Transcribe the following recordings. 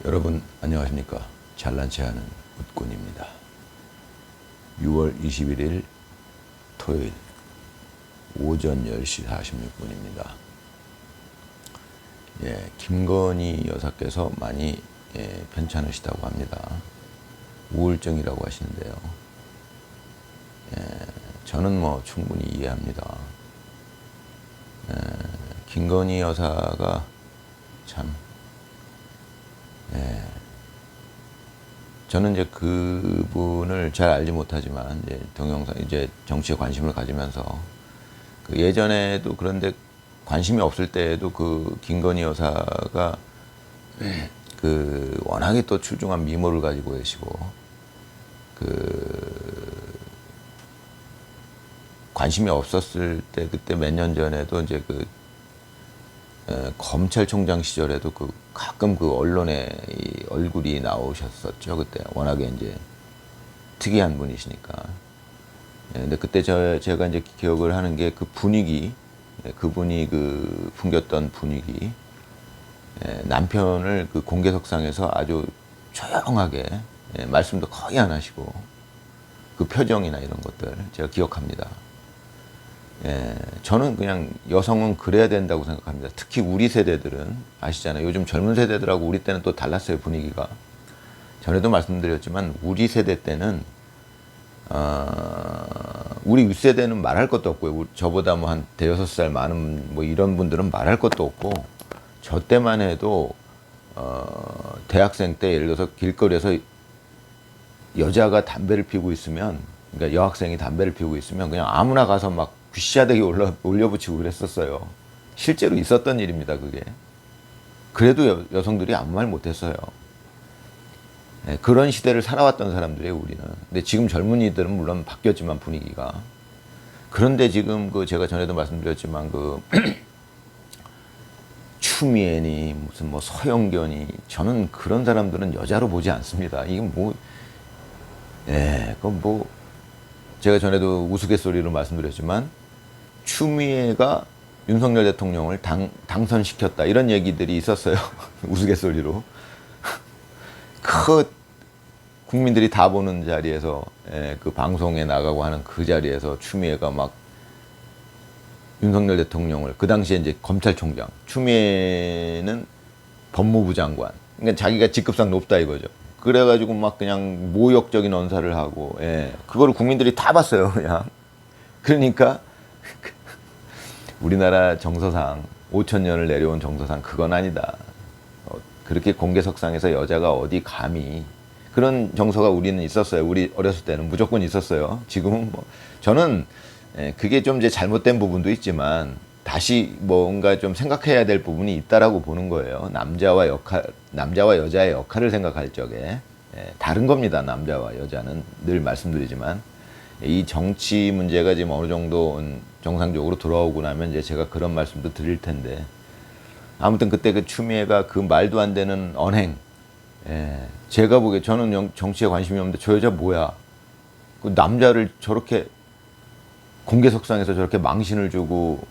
여러분 안녕하십니까. 잘난체 하는 웃군입니다. 6월 21일 토요일 오전 10시 46분입니다. 김건희 여사께서 많이 편찮으시다고 합니다. 우울증이라고 하시는데요. 저는 뭐 충분히 이해합니다. 김건희 여사가 참 저는 이제 그분을 잘 알지 못하지만 이제 동영상 이제 정치에 관심을 가지면서 그 예전에도 그런데 관심이 없을 때에도 그 김건희 여사가 그 워낙에 또 출중한 미모를 가지고 계시고 그 관심이 없었을 때 그때 몇 년 전에도 이제 그 검찰총장 시절에도 그 가끔 그 언론에 이 얼굴이 나오셨었죠. 그때 워낙에 이제 특이한 분이시니까. 근데 그때 제가 이제 기억을 하는 게 그 분위기, 그분이 그 풍겼던 분위기, 남편을 그 공개석상에서 아주 조용하게 말씀도 거의 안 하시고 그 표정이나 이런 것들 제가 기억합니다. 저는 그냥 여성은 그래야 된다고 생각합니다. 특히 우리 세대들은 아시잖아요. 요즘 젊은 세대들하고 우리 때는 또 달랐어요, 분위기가. 전에도 말씀드렸지만 우리 세대 때는 우리 윗세대는 말할 것도 없고요. 저보다 뭐 한 대여섯 살 많은 뭐 이런 분들은 말할 것도 없고, 저 때만 해도 대학생 때 예를 들어서 길거리에서 여자가 담배를 피우고 있으면, 그러니까 여학생이 담배를 피우고 있으면 그냥 아무나 가서 막 귀시자되게 올려붙이고 그랬었어요. 실제로 있었던 일입니다, 그게. 그래도 여성들이 아무 말 못했어요. 그런 시대를 살아왔던 사람들이에요, 우리는. 근데 지금 젊은이들은 물론 바뀌었지만 분위기가. 그런데 지금 그 제가 전에도 말씀드렸지만 그 추미애니 무슨 뭐 서영견이, 저는 그런 사람들은 여자로 보지 않습니다. 이건 뭐, 그건 뭐 제가 전에도 우스갯소리로 말씀드렸지만 추미애가 윤석열 대통령을 당선시켰다 이런 얘기들이 있었어요. 우스갯소리로. 그 국민들이 다 보는 자리에서, 그 방송에 나가고 하는 그 자리에서 추미애가 막 윤석열 대통령을, 그 당시에 이제 검찰총장, 추미애는 법무부 장관, 그러니까 자기가 직급상 높다 이거죠. 그래가지고 막 그냥 모욕적인 언사를 하고, 그거를 국민들이 다 봤어요, 그냥. 그러니까 우리나라 정서상 5,000년을 내려온 정서상 그건 아니다. 그렇게 공개석상에서 여자가 어디 감히, 그런 정서가 우리는 있었어요. 우리 어렸을 때는 무조건 있었어요. 지금은 뭐 저는 그게 좀 이제 잘못된 부분도 있지만 다시 뭔가 좀 생각해야 될 부분이 있다라고 보는 거예요. 남자와 여자의 역할을 생각할 적에 다른 겁니다. 남자와 여자는 늘 말씀드리지만 이 정치 문제가 지금 어느 정도 정상적으로 돌아오고 나면 이제 제가 그런 말씀도 드릴 텐데, 아무튼 그때 그 추미애가 그 말도 안 되는 언행, 제가 보기에 저는 정치에 관심이 없는데 저 여자 뭐야? 그 남자를 저렇게 공개석상에서 저렇게 망신을 주고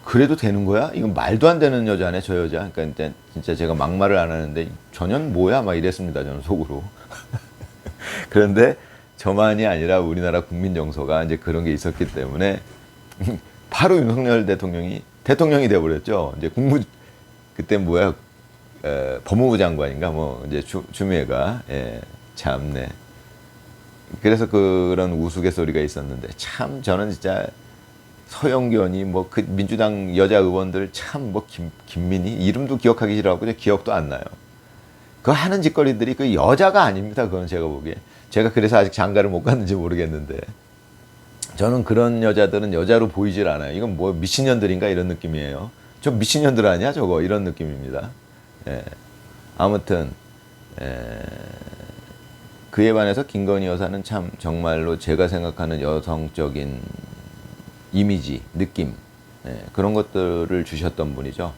그래도 되는 거야? 이건 말도 안 되는 여자네, 저 여자. 그러니까 진짜 제가 막말을 안 하는데 저년 뭐야? 막 이랬습니다, 저는 속으로. 그런데 저만이 아니라 우리나라 국민 정서가 이제 그런 게 있었기 때문에 바로 윤석열 대통령이 돼버렸죠. 이제 그때 뭐야? 법무부 장관인가 뭐 이제 추미애가, 참네. 그래서 그런 우스갯소리가 있었는데 참 저는 진짜 서영견이 뭐 그 민주당 여자 의원들 참 뭐 김민희 이름도 기억하기 싫어하고 기억도 안 나요. 그 하는 짓거리들이 그 여자가 아닙니다. 그건 제가 보기에. 제가 그래서 아직 장가를 못 갔는지 모르겠는데 저는 그런 여자들은 여자로 보이질 않아요. 이건 뭐 미친년들인가 이런 느낌이에요. 저 미친년들 아니야 저거, 이런 느낌입니다. 아무튼 그에 반해서 김건희 여사는 참 정말로 제가 생각하는 여성적인 이미지, 느낌, 그런 것들을 주셨던 분이죠.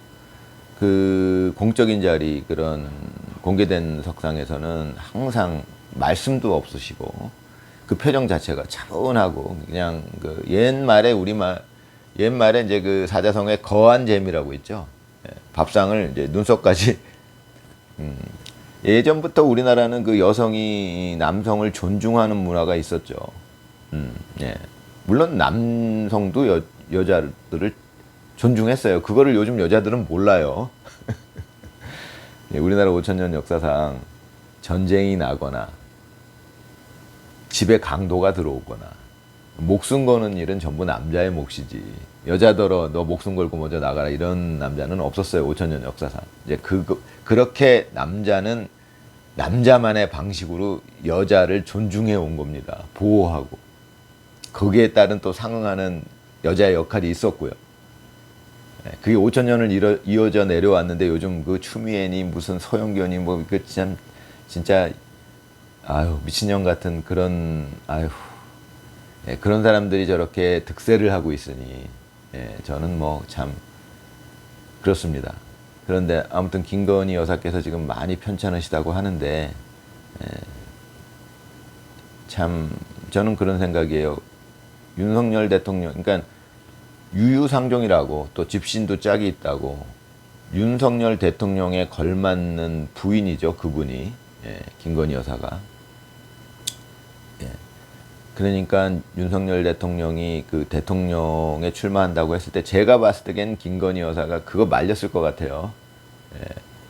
그 공적인 자리, 그런 공개된 석상에서는 항상 말씀도 없으시고 그 표정 자체가 차분하고 그냥 그 옛말에 이제 그 사자성어에 거한 재미라고 있죠. 밥상을 이제 눈썹까지 예전부터 우리나라는 그 여성이 남성을 존중하는 문화가 있었죠. 예. 물론 남성도 여자들을 존중했어요. 그거를 요즘 여자들은 몰라요. 예, 우리나라 5천년 역사상 전쟁이 나거나 집에 강도가 들어오거나 목숨 거는 일은 전부 남자의 몫이지. 여자더러 너 목숨 걸고 먼저 나가라 이런 남자는 없었어요. 5천년 역사상. 이제 그렇게 남자는 남자만의 방식으로 여자를 존중해 온 겁니다. 보호하고. 거기에 따른 또 상응하는 여자의 역할이 있었고요. 그게 5천 년을 이어져 내려왔는데 요즘 그 추미애니 무슨 서영견이 뭐 그 진짜 아유 미친년 같은 그런 아유 그런 사람들이 저렇게 득세를 하고 있으니 저는 뭐 참 그렇습니다. 그런데 아무튼 김건희 여사께서 지금 많이 편찮으시다고 하는데 참 저는 그런 생각이에요. 윤석열 대통령, 그러니까 유유상종이라고 또 집신도 짝이 있다고 윤석열 대통령에 걸맞는 부인이죠. 그분이 김건희 여사가. 그러니까 윤석열 대통령이 그 대통령에 출마한다고 했을 때 제가 봤을 때겐 김건희 여사가 그거 말렸을 것 같아요.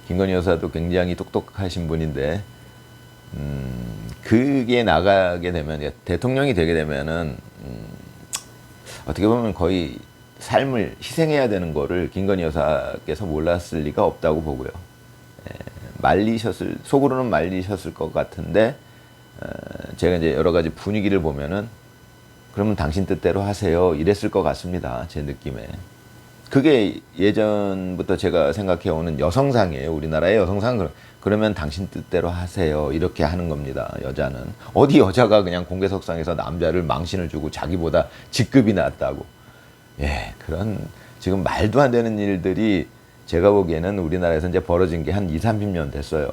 김건희 여사도 굉장히 똑똑하신 분인데 그게 나가게 되면 대통령이 되게 되면은 어떻게 보면 거의 삶을 희생해야 되는 거를 김건희 여사께서 몰랐을 리가 없다고 보고요. 속으로는 말리셨을 것 같은데 제가 이제 여러 가지 분위기를 보면은 그러면 당신 뜻대로 하세요 이랬을 것 같습니다. 제 느낌에. 그게 예전부터 제가 생각해오는 여성상이에요. 우리나라의 여성상. 그러면 당신 뜻대로 하세요 이렇게 하는 겁니다. 여자는. 어디 여자가 그냥 공개석상에서 남자를 망신을 주고 자기보다 직급이 낮다고. 그런 지금 말도 안 되는 일들이 제가 보기에는 우리나라에서 이제 벌어진 게 한 2, 30년 됐어요.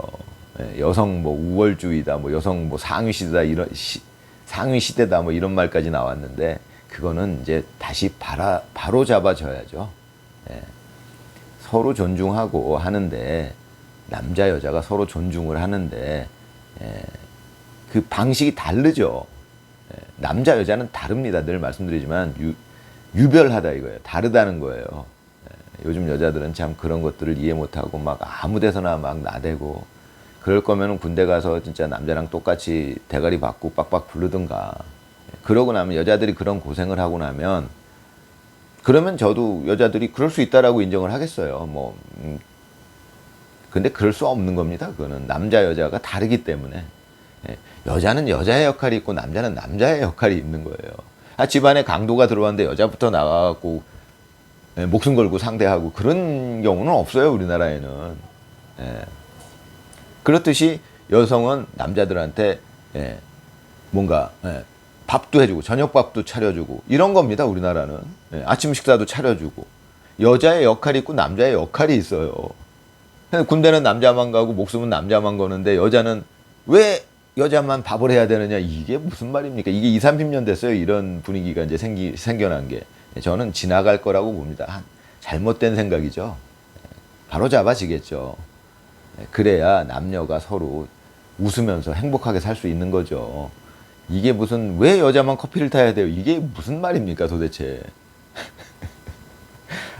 여성 뭐 우월주의다, 뭐 여성 뭐 상위 시대다, 상위 시대다, 뭐 이런 말까지 나왔는데 그거는 이제 다시 바로 잡아줘야죠. 서로 존중하고 하는데 남자 여자가 서로 존중을 하는데 그 방식이 다르죠. 남자 여자는 다릅니다. 늘 말씀드리지만 유별하다 이거예요. 다르다는 거예요. 요즘 여자들은 참 그런 것들을 이해 못하고 막 아무 데서나 막 나대고 그럴 거면 군대 가서 진짜 남자랑 똑같이 대가리 받고 빡빡 부르든가. 그러고 나면 여자들이 그런 고생을 하고 나면 그러면 저도 여자들이 그럴 수 있다라고 인정을 하겠어요. 뭐 근데 그럴 수 없는 겁니다. 그거는 남자 여자가 다르기 때문에 여자는 여자의 역할이 있고 남자는 남자의 역할이 있는 거예요. 집안에 강도가 들어왔는데 여자부터 나가고 목숨 걸고 상대하고 그런 경우는 없어요. 우리나라에는. 그렇듯이 여성은 남자들한테 뭔가 밥도 해주고 저녁밥도 차려주고 이런 겁니다. 우리나라는. 아침 식사도 차려주고 여자의 역할이 있고 남자의 역할이 있어요. 군대는 남자만 가고 목숨은 남자만 거는데 여자는 왜 여자만 밥을 해야 되느냐. 이게 무슨 말입니까? 이게 20, 30년 됐어요. 이런 분위기가 이제 생겨난 게. 저는 지나갈 거라고 봅니다. 잘못된 생각이죠. 바로 잡아지겠죠. 그래야 남녀가 서로 웃으면서 행복하게 살 수 있는 거죠. 이게 무슨 왜 여자만 커피를 타야 돼요? 이게 무슨 말입니까 도대체.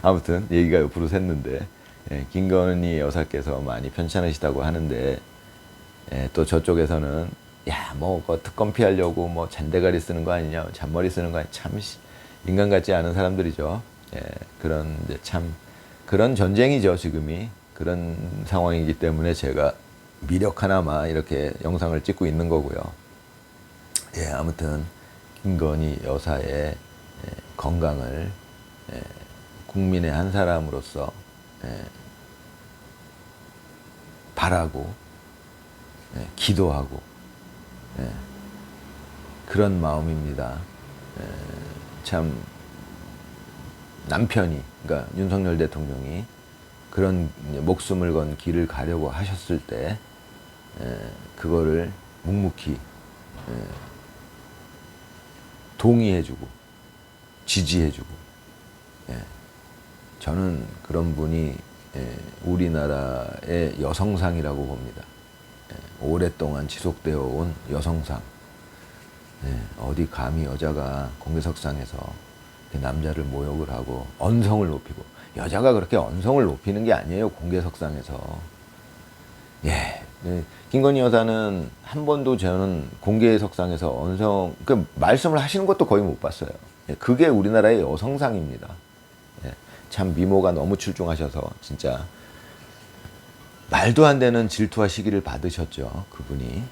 아무튼 얘기가 옆으로 샜는데 김건희 여사께서 많이 편찮으시다고 하는데 또 저쪽에서는 야 뭐 특검 피하려고 뭐 잔대가리 쓰는 거 아니냐, 잔머리 쓰는 거 아니냐. 참 인간 같지 않은 사람들이죠. 그런 이제 참 그런 전쟁이죠 지금이. 그런 상황이기 때문에 제가 미력 하나마 이렇게 영상을 찍고 있는 거고요. 아무튼 김건희 여사의 건강을 국민의 한 사람으로서 바라고 기도하고 그런 마음입니다. 참 남편이, 그러니까 윤석열 대통령이 그런 목숨을 건 길을 가려고 하셨을 때 그거를 묵묵히 동의해주고 지지해주고 저는 그런 분이 우리나라의 여성상이라고 봅니다. 오랫동안 지속되어 온 여성상. 어디 감히 여자가 공개석상에서 남자를 모욕을 하고 언성을 높이고, 여자가 그렇게 언성을 높이는 게 아니에요, 공개석상에서. 김건희 여사는 한 번도 저는 공개석상에서 그 말씀을 하시는 것도 거의 못 봤어요. 그게 우리나라의 여성상입니다. 참 미모가 너무 출중하셔서 진짜 말도 안 되는 질투와 시기를 받으셨죠, 그분이.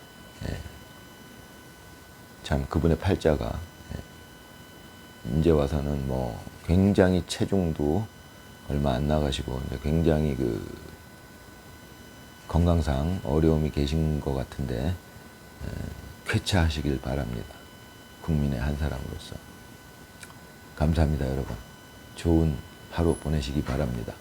참 그분의 팔자가 이제 와서는 뭐 굉장히 체중도 얼마 안 나가시고 굉장히 그 건강상 어려움이 계신 것 같은데 쾌차하시길 바랍니다. 국민의 한 사람으로서. 감사합니다, 여러분. 좋은 하루 보내시기 바랍니다.